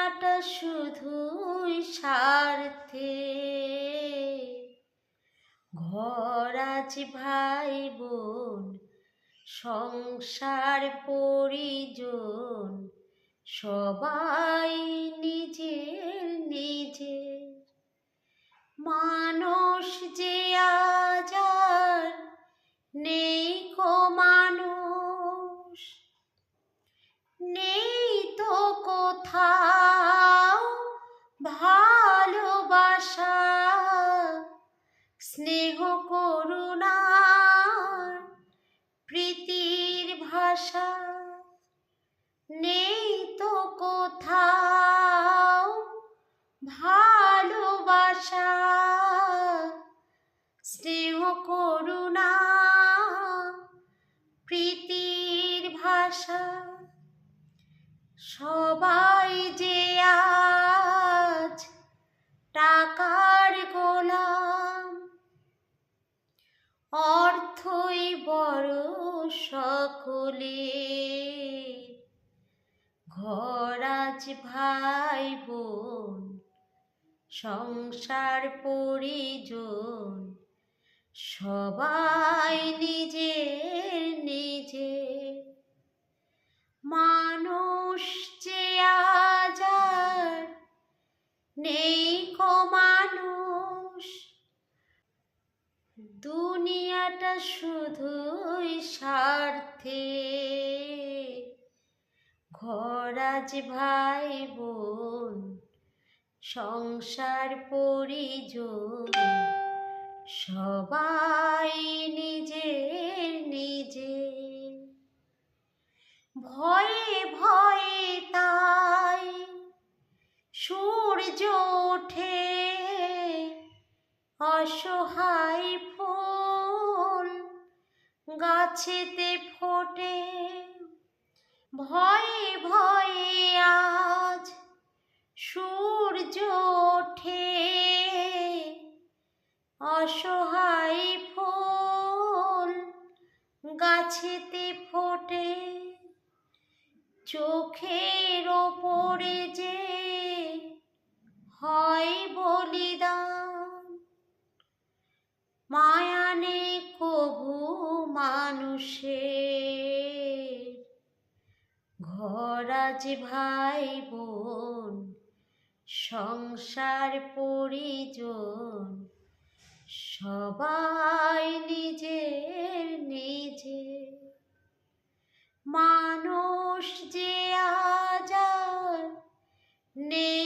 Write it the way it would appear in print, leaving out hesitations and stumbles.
দুনিয়াটা শুধুই স্বার্থে, ঘর আছে ভাই বোন সংসার পরিজন, সবাই নিজের নিজের। মানুষ যে আজ আর নেই কো মানুষ, নেই তো কোথাও ভালোবাসা, স্নেহ করুণার প্রীতির ভাষা। নেই তো কোথাও ভালোবাসা, স্নেহ করুণা প্রীতির ভাষা। সবাই যে আজ টাকার গোলাম, অর্থই বড় সকলের। ঘর আজ ভাই বোন সংসার পরিজন, সবাই নিজের নিজের। মানুষ যে আজ আর নেই কো মানুষ, দুনিয়াটা শুধুই স্বার্থে। ঘর আজ ভাই বোন সংসার পরিজন, সবাই নিজের নিজের। ভয়ে ভয়ে তাই সূর্য ওঠে, অসহায় ফুল গাছেতে ফোটে। ভয়ে ভয়ে আজ সূর্য ওঠে, অসহায় ফুল গাছেতে ফোটে। চোখের ওপরে যে হয় বলিদান, মায়া নেই কভু মানুষের। ঘর আজ ভাই বোন সংসার পরিজন, সবাই নিজের নিজের। মানুষ যে আজ আর নেই